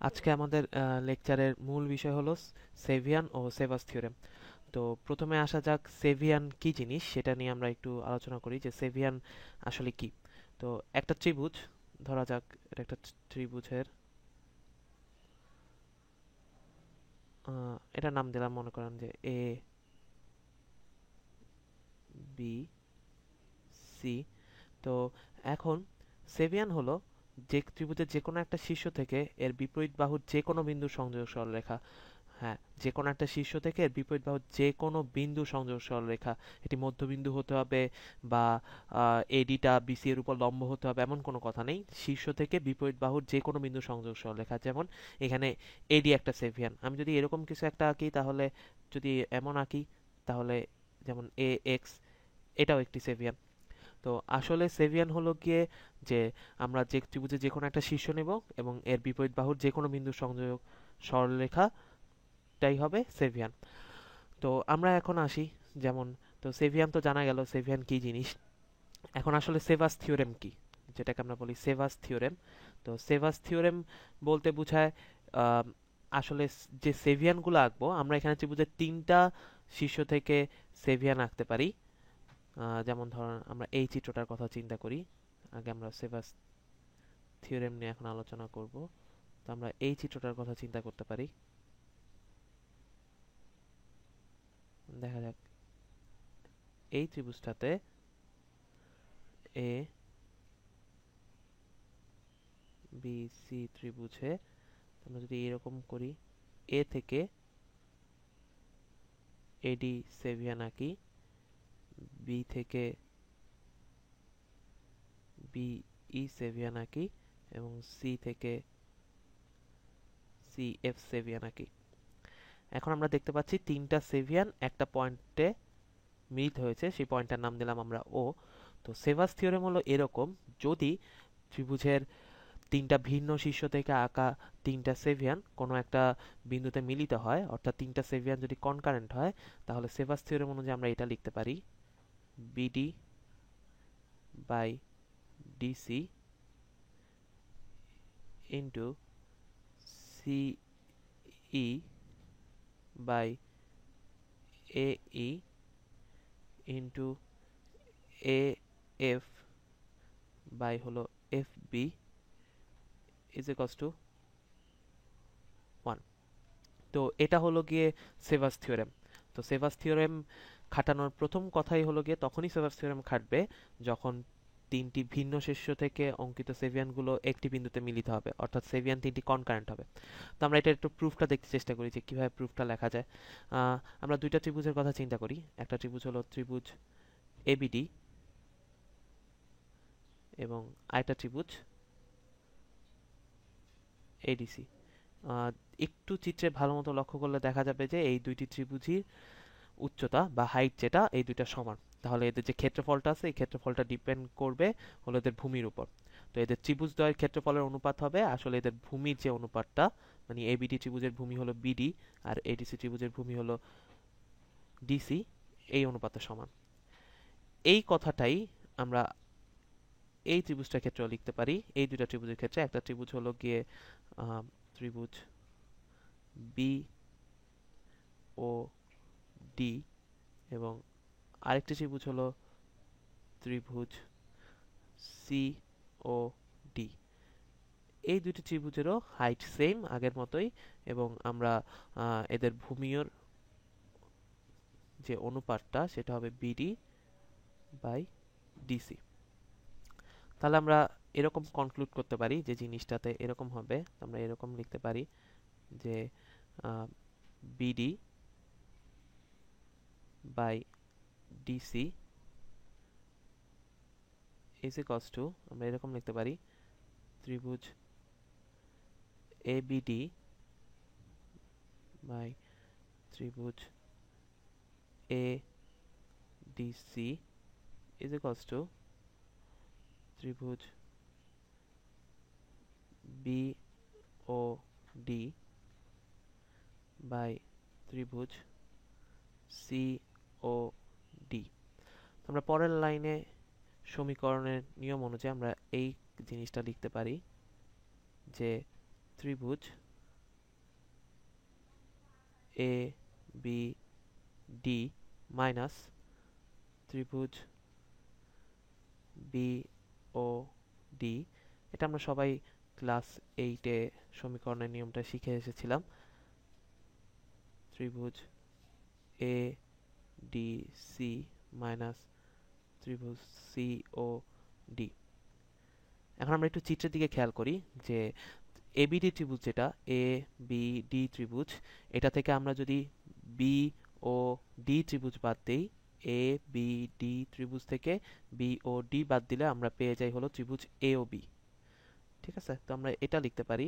আজকে আমাদের লেকচারের মূল বিষয় হলো সেভিয়ান ও সেভাস থিওরেম। তো প্রথমে আসা যাক সেভিয়ান কি জিনিস সেটা নিয়ে আমরা একটু আলোচনা করি যে সেভিয়ান আসলে কি। তো একটা ত্রিভুজ ধরা যাক, এটা একটা ত্রিভুজের এটা নাম দিলাম, মনে করেন যে এ বি সি। তো এখন সেভিয়ান হলো যে ত্রিভুজের যে কোনো একটা শীর্ষ থেকে এর বিপরীত বাহুর যে কোনো বিন্দু সংযোগ সরলরেখা। হ্যাঁ, যে কোনো একটা শীর্ষ থেকে এর বিপরীত বাহুর যে কোনো বিন্দু সংযোগ সরলরেখা। এটি মধ্যবিন্দু হতে হবে বা এডিটা বিসি এর উপর লম্ব হতে হবে এমন কোনো কথা নেই। শীর্ষ থেকে বিপরীত বাহুর যে কোনো বিন্দু সংযোগ সরলরেখা, যেমন এখানে এডি একটা সেভিয়ান। আমি যদি এরকম কিছু একটা আঁকি, তাহলে যদি এমন আঁকি, তাহলে যেমন এ এক্স, এটাও একটি সেভিয়ান। তো আসলে সেভিয়ান হলো গিয়ে যে আমরা যে ত্রিভুজে যে কোনো একটা শীর্ষ নেব এবং এর বিপরীত বাহুর যে কোনো বিন্দু সংযোগ সরলরেখাটাই হবে সেভিয়ান। তো আমরা এখন আসি, যেমন, তো সেভিয়ান তো জানা গেল সেভিয়ান কি জিনিস। এখন আসলে সেভাস থিওরেম কি, যেটাকে আমরা বলি সেভাস থিওরেম। তো সেভাস থিওরেম বলতে বোঝায় আহ, আসলে যে সেভিয়ানগুলো আঁকবো আমরা এখানে ত্রিভুজের তিনটা শীর্ষ থেকে সেভিয়ান আঁকতে পারি। যেমন ধরুন আমরা এই চিত্রটার কথা চিন্তা করি। আগে আমরা সেভাস থিওরেম নিয়ে এখন আলোচনা করব। তো আমরা এই চিত্রটার কথা চিন্তা করতে পারি। দেখা যাক এই ত্রিভুজটাতে এ বি সি ত্রিভুজে আমরা যদি এরকম করি, এ থেকে এডি সেভিয়ান আঁকি, বি থেকে বিই সেভিয়ান আঁকি এবং সি থেকে সি এফ সেভিয়ান আঁকি। এখন আমরা দেখতে পাচ্ছি তিনটা সেভিয়ান একটা পয়েন্টে মিলিত হয়েছে, সেই পয়েন্টটার নাম দিলাম আমরা ও। তো সেভাস থিওরেম হলো এরকম: যদি ত্রিভুজের তিনটা ভিন্ন শীর্ষ থেকে আঁকা তিনটা সেভিয়ান কোনো একটা বিন্দুতে মিলিত হয়, অর্থাৎ তিনটা সেভিয়ান যদি কনকারেন্ট হয়, তাহলে সেভাস থিওরেম অনুযায়ী আমরা এটা লিখতে পারি: BD by DC into CE by এই ইন্টু এ এফ বাই হলো F B is equals to 1। তো এটা হলো গিয়ে সেভাস থিওরেম। তো সেভাস থিওরেম খাটানোর প্রথম কথাই হলো গিয়ে তখনই সেভাস থিওরেম খাটবে যখন তিনটি ভিন্ন শীর্ষ থেকে অঙ্কিত সেভিয়ানগুলো একটি বিন্দুতে মিলিত হবে, অর্থাৎ সেভিয়ান তিনটি কনকারেন্ট হবে। তো আমরা এটা একটু প্রুফটা দেখতে চেষ্টা করি যে কিভাবে প্রুফটা লেখা যায়। আমরা দুইটা ত্রিভুজের কথা চিন্তা করি। একটা ত্রিভুজ হলো ত্রিভুজ এবিডি এবং আরেকটা ত্রিভুজ এডিসি। আহ, একটু চিত্রে ভালো মতো লক্ষ্য করলে দেখা যাবে যে এই দুইটি ত্রিভুজই উচ্চতা বা হাইট যেটা, এই দুইটা সমান। তাহলে এদের যে ক্ষেত্রফলটা আছে এই ক্ষেত্রফলটা ডিপেন্ড করবে হলো এদের ভূমির উপর। তো এদের ত্রিভুজদ্বয়ের ক্ষেত্রফলের অনুপাত হবে আসলে এদের ভূমির যে অনুপাতটা, মানে এবিডি ত্রিভুজের ভূমি হলো বিডি আর এডিসি ত্রিভুজের ভূমি হলো ডিসি, এই অনুপাতের সমান। এই কথাটাই আমরা এই ত্রিভুজটার ক্ষেত্রেও লিখতে পারি। এই দুইটা ত্রিভুজের ক্ষেত্রে একটা ত্রিভুজ হলো গিয়ে ত্রিভুজ বি ও ডি এবং আরেকটি ত্রিভুজ হলো ত্রিভুজ সি ও ডি। এই দুটি ত্রিভুজেরও হাইট সেম আগের মতোই এবং আমরা এদের ভূমির যে অনুপাতটা সেটা হবে বিডি বাই ডিসি। তাহলে আমরা এরকম কনক্লুড করতে পারি যে জিনিসটাতে এরকম হবে। আমরা এরকম লিখতে পারি যে BD by DC is equals to, আমরা এরকম লিখতে পারি ত্রিভুজ এবিডি বাই ত্রিভুজ এডিসি ইজ ইকুয়ালস টু ত্রিভুজ বি ও ডি বাই ত্রিভুজ সি ও ডি। আমরা পরের লাইনে সমীকরণের নিয়ম অনুযায়ী আমরা এই জিনিসটা লিখতে পারি যে ত্রিভুজ এ বি ডি মাইনাস ত্রিভুজ বি ও ডি। এটা আমরা সবাই ক্লাস 8-এ সমীকরণের নিয়মটা শিখে এসেছিলাম। ত্রিভুজ এ ডি সি মাইনাস ত্রিভুজ সি ও ডি। এখন আমরা একটু চিত্রের দিকে খেয়াল করি যে এবিডি ত্রিভুজ, যেটা এ বি ডি ত্রিভুজ, এটা থেকে আমরা যদি বি ও ডি ত্রিভুজ বাদ দেই, এ বি ডি ত্রিভুজ থেকে বি ও ডি বাদ দিলে আমরা পেয়ে যাই হলো ত্রিভুজ এ ও বি। ঠিক আছে, তো আমরা এটা লিখতে পারি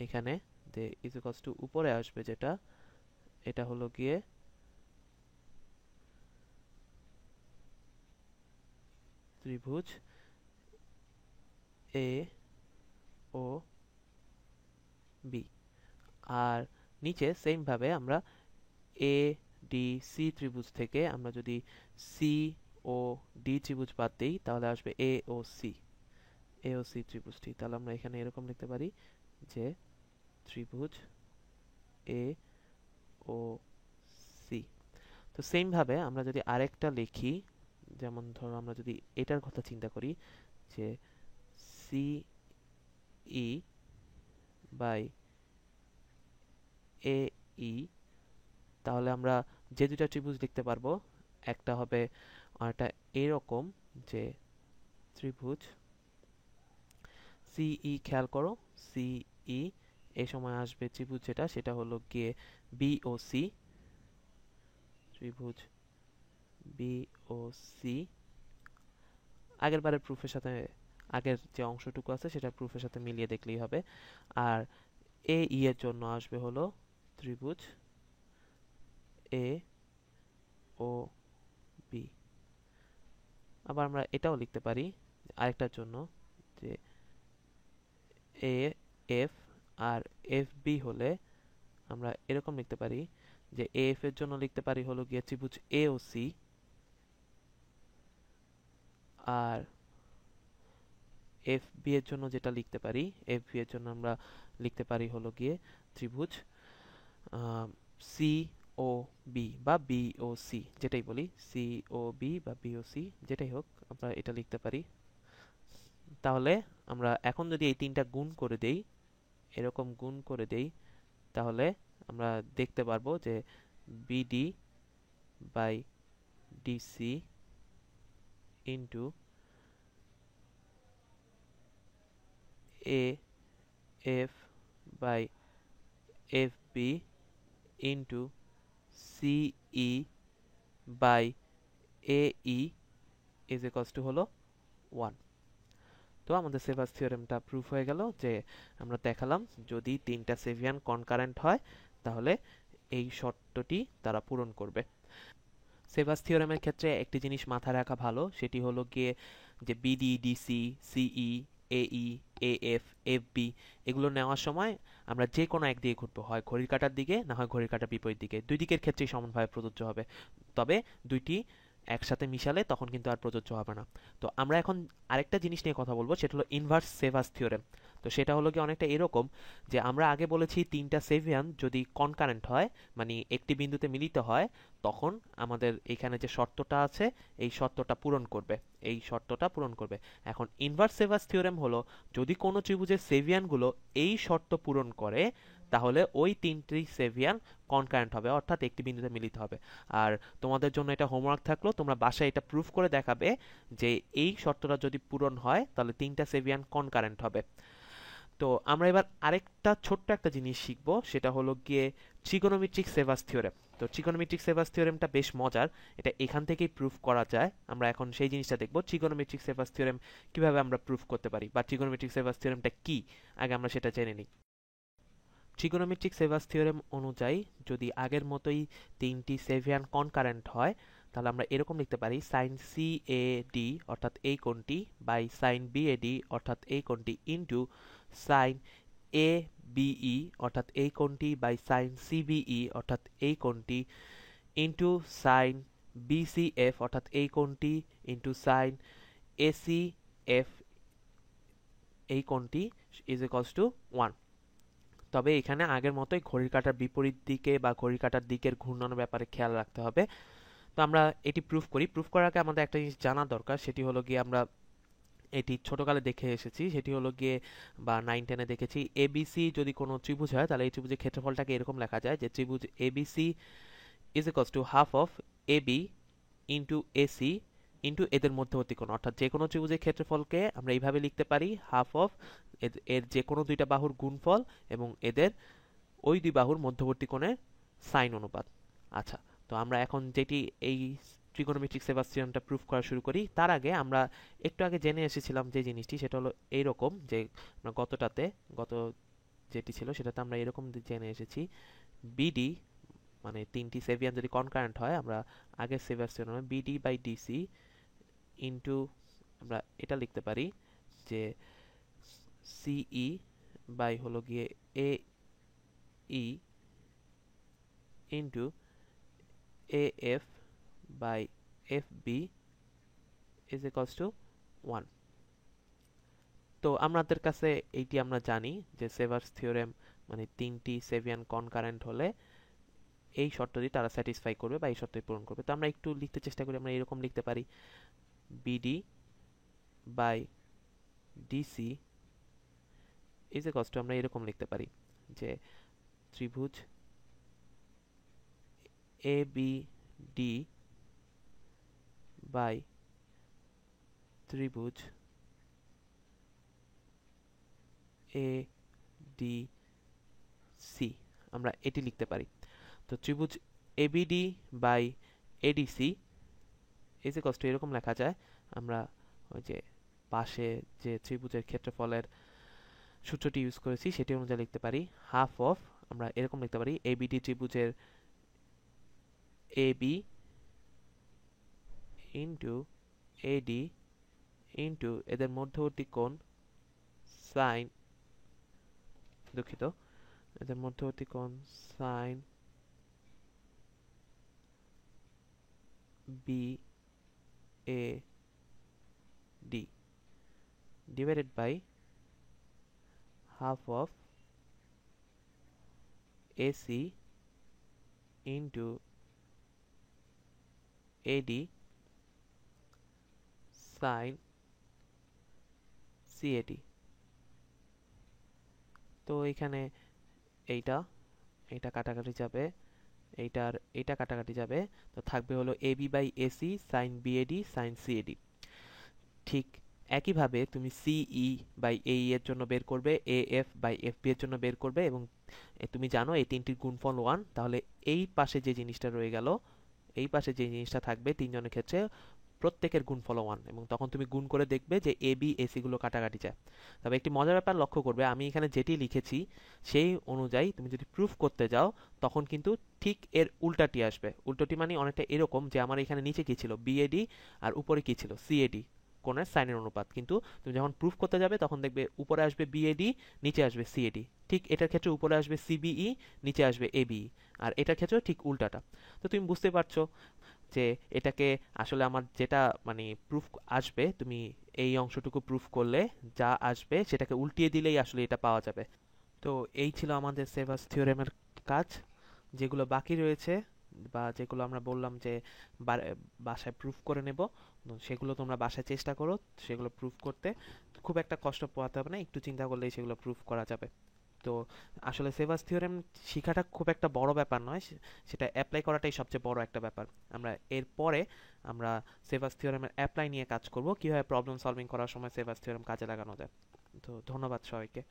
এখানে যে ইজ ইকুয়ালস টু, উপরে আসবে যেটা, এটা হলো গিয়ে ত্রিভুজ এ ও বি। আর নিচে সেম ভাবে আমরা এ ডি সি ত্রিভুজ থেকে আমরা যদি সি ও ডি ত্রিভুজ বাদ দিই তাহলে আসবে এ ও সি, এ ও সি ত্রিভুজটি। তাহলে আমরা এখানে এরকম লিখতে পারি যে ত্রিভুজ এ ও সি। তো সেম ভাবে আমরা যদি আরেকটা লিখি, যেমন ধরো আমরা যদি এটার কথা চিন্তা করি যে সি ই বাই এ ই, তাহলে আমরা যে দুটা ত্রিভুজ লিখতে পারবো, একটা হবে একটা এরকম যে ত্রিভুজ সিই, খেয়াল করো সিই, এই সময় আসবে ত্রিভুজ যেটা, সেটা হলো গিয়ে বি ও সি, ত্রিভুজ বি ও সি। আগের বারের প্রুফের সাথে আগের যে অংশটুকু আছে সেটা প্রুফের সাথে মিলিয়ে দেখলেই হবে। আর এ ই এর জন্য আসবে হলো ত্রিভুজ এ ও বি। আবার আমরা এটাও লিখতে পারি আরেকটার জন্য যে এ এফ আর এফ বি হলে আমরা এরকম লিখতে পারি যে এফ এর জন্য লিখতে পারি হলো গিয়ে ত্রিভুজ এ ও সি, আর এফ বি এর জন্য যেটা লিখতে পারি, এফ বি এর জন্য আমরা লিখতে পারি হলো গিয়ে ত্রিভুজ সি ও বি বা বি ও সি, যেটাই বলি সি ও বি বা বি ও সি, যেটাই হোক আমরা এটা লিখতে পারি। তাহলে আমরা এখন যদি এই তিনটা গুণ করে দেই, এরকম গুণ করে দেই, তাহলে আমরা দেখতে পারবো যে BD by DC into A F by F B into CE by A E is equals to হলো 1। তো আমাদের সেভাস থিওরেমটা প্রুফ হয়ে গেল যে আমরা দেখালাম যদি তিনটা সেভিয়ান কনকারেন্ট হয় তাহলে এই শর্তটি তারা পূরণ করবে। সেভাস থিওরেমের ক্ষেত্রে একটি জিনিস মাথায় রাখা ভালো, সেটি হলো গিয়ে যে বিডি ডিসি সিই এই এএফ এফবি এগুলো নেওয়ার সময় আমরা যে কোনো এক দিকে ঘুরবো, হয় ঘড়ির কাঁটার দিকে না হয় ঘড়ির কাঁটার বিপরীত দিকে, দুই দিকের ক্ষেত্রেই সমানভাবে প্রযোজ্য হবে। তবে দুইটি একসাথে মিশালে তখন কিন্তু আর প্রযোজ্য হবে না। তো আমরা এখন আরেকটা জিনিস নিয়ে কথা বলবো, সেটা হলো ইনভার্স সেভাস থিওরেম। তো সেটা হলো কি অনেকটা এরকম যে আমরা আগে বলেছি তিনটা সেভিয়ান যদি কনকারেন্ট হয়, মানে একটি বিন্দুতে মিলিত হয়, তখন আমাদের এখানে যে শর্তটা আছে এই শর্তটা পূরণ করবে, এই শর্তটা পূরণ করবে। এখন ইনভার্স সেভাস থিওরেম হলো যদি কোনো ত্রিভুজের সেভিয়ানগুলো এই শর্ত পূরণ করে তাহলে ওই তিনটি সেভিয়ান কনকারেন্ট হবে, অর্থাৎ একটি বিন্দুতে মিলিত হবে। আর তোমাদের জন্য এটা হোমওয়ার্ক থাকলো, তোমরা বাসায় এটা প্রুফ করে দেখাবে যে এই শর্তটা যদি পূরণ হয় তাহলে তিনটা সেভিয়ান কনকারেন্ট হবে। তো আমরা এবার আরেকটা ছোট্ট একটা জিনিস শিখবো, সেটা হলো গিয়ে ট্রিগোনোমেট্রিক সেভাস থিওরেম। তো ট্রিগোনোমেট্রিক সেভাস থিওরেমটা বেশ মজার, এটা এখান থেকেই প্রুফ করা যায়। আমরা এখন সেই জিনিসটা দেখবো, ট্রিগোনোমেট্রিক সেভাস থিওরেম কিভাবে আমরা প্রুফ করতে পারি, বা ট্রিগোনোমেট্রিক সেভাস থিওরেমটা কি আগে আমরা সেটা জেনে নিই। ট্রিগোনোমেট্রিক সেভাস থিওরেম অনুযায়ী যদি আগের মতোই তিনটি সেভিয়ান কনকারেন্ট হয় তাহলে আমরা এরকম লিখতে পারি সাইন সি এ ডি অর্থাৎ এই কোণটি by sine B A D অর্থাৎ এই কোণটি ইন্টু সাইন এ বিই অর্থাৎ এই কোণটি বাই সাইন সিবিই অর্থাৎ এই কোণটি ইন্টু সাইন বিসিএফ অর্থাৎ এই কোণটি ইন্টু সাইন এসিএফ এই কোণটি ইজ ইকুয়ালস টু 1। তবে এখানে আগের মতোই ঘড়ির কাঁটার বিপরীত দিকে বা ঘড়ির কাঁটার দিকের ঘূর্ণনের ব্যাপারে খেয়াল রাখতে হবে। তো আমরা এটি প্রুফ করি। প্রুফ করার আগে আমাদের একটা জিনিস জানা দরকার, সেটি হলো গিয়ে আমরা এটি ছোটকালে দেখে এসেছি, সেটি হলো গিয়ে বা 9-10-এ দেখেছি, এবিসি যদি কোনো ত্রিভুজ হয় তাহলে এই ত্রিভুজের ক্ষেত্রফলটাকে এরকম লেখা যায় যে ত্রিভুজ A B C is equals to half of A B into A C into এদের মধ্যবর্তী কোণ। অর্থাৎ যে কোনো ত্রিভুজের ক্ষেত্রফলকে আমরা এইভাবে লিখতে পারি, হাফ অফ এর যে কোনো দুইটা বাহুর গুণফল এবং এদের ওই দুই বাহুর মধ্যবর্তী কোণের সাইন অনুপাত। আচ্ছা, তো আমরা এখন যেটি এই ট্রিগোনোমেট্রিক সেভার থিওরেমটা প্রুফ করা শুরু করি, তার আগে আমরা একটু আগে জেনে এসেছিলাম যে জিনিসটি, সেটা হলো এইরকম যে আমরা গত যেটি ছিল সেটাতে আমরা এরকম জেনে এসেছি, বিডি মানে তিনটি সেভিয়ান যদি কনকারেন্ট হয়, আমরা আগের সেভার থিওরেমে বিডি বাই ডিসি ইন্টু আমরা এটা লিখতে পারি যে সিই বাই হলো গিয়ে A E into A F by F B is equals to 1। তো আমাদের কাছে এইটি আমরা জানি যে সেভার্স থিওরেম মানে তিনটি সেভিয়ান কনকারেন্ট হলে এই শর্তটি তারা স্যাটিসফাই করবে বা এই শর্তটি পূরণ করবে। তো আমরা একটু লিখতে চেষ্টা করি, আমরা এরকম লিখতে পারি BD by DC is equals to, আমরা এরকম লিখতে পারি যে ত্রিভুজ এ বি ডি বাই ত্রিভুজ এ ডি সি, আমরা এটি লিখতে পারি। তো ত্রিভুজ ABD by A D C is equals to এরকম লেখা যায়, আমরা ওই যে পাশে যে ত্রিভুজের ক্ষেত্রফলের সূত্রটি ইউজ করেছি সেটি অনুযায়ী লিখতে পারি হাফ অফ, আমরা এরকম লিখতে পারি এবিডি ত্রিভুজের এবি ইন্টু এডি ইন্টু এদের মধ্যবর্তী কোণ সাইন, দুঃখিত, এদের মধ্যবর্তী কোণ sine B A D divided by half of A C into A D sine C A D. তো এখানে এইটা এইটা কাটাকাটি যাবে, এইটা কাটাকাটি যাবে, তো থাকবে হলো A B by A C sine B A D sine C A D. ঠিক একইভাবে তুমি সিই বাই এই এর জন্য বের করবে, A F by F B এর জন্য বের করবে, এবং তুমি জানো এই তিনটির গুণফল 1, তাহলে এই পাশে যে জিনিসটা রয়ে গেল, এই পাশে যে জিনিসটা থাকবে তিনজনের ক্ষেত্রে প্রত্যেকের গুণফল 1, এবং তখন তুমি গুণ করে দেখবে যে এ বি এসি গুলো কাটাকাটি যায়। তবে একটি মজার ব্যাপার লক্ষ্য করবে, আমি এখানে যেটি লিখেছি সেই অনুযায়ী তুমি যদি প্রুফ করতে যাও তখন কিন্তু ঠিক এর উল্টাটি আসবে। উল্টোটি মানে অনেকটা এরকম যে আমার এখানে নিচে কি ছিল বিএডি আর উপরে কি ছিল সিএডি কোণের সাইনের অনুপাত, কিন্তু তুমি যখন প্রুফ করতে যাবে তখন দেখবে উপরে আসবে বিএডি, নিচে আসবে সিএডি। ঠিক এটার ক্ষেত্রে উপরে আসবে সিবিই, নিচে আসবে এবিই, আর এটার ক্ষেত্রে ঠিক উল্টাটা। তো তুমি বুঝতে পারছো যে এটাকে আসলে আমার যেটা মানে প্রুফ আসবে, তুমি এই অংশটুকু প্রুফ করলে যা আসবে সেটাকে উল্টিয়ে দিলেই আসলে এটা পাওয়া যাবে। তো এই ছিল আমাদের সেভার্স থিওরেমের কাজ। যেগুলো বাকি রয়েছে বা যেগুলো আমরা বললাম যে বাসায় প্রুফ করে নেব, সেগুলো তোমরা বাসায় চেষ্টা করো সেগুলো প্রুফ করতে। খুব একটা কষ্ট পোহাতে হবে না, একটু চিন্তা করলেই সেগুলো প্রুফ করা যাবে। তো আসলে সেভার্স থিওরেম শেখাটা খুব একটা বড় ব্যাপার নয়, সেটা অ্যাপ্লাই করাটাই সবচেয়ে বড় একটা ব্যাপার। আমরা এরপরে আমরা সেভার্স থিওরেমের অ্যাপ্লাই নিয়ে কাজ করব, কিভাবে প্রবলেম সলভিং করার সময় সেভার্স থিওরেম কাজে লাগানো যায়। তো ধন্যবাদ সবাইকে।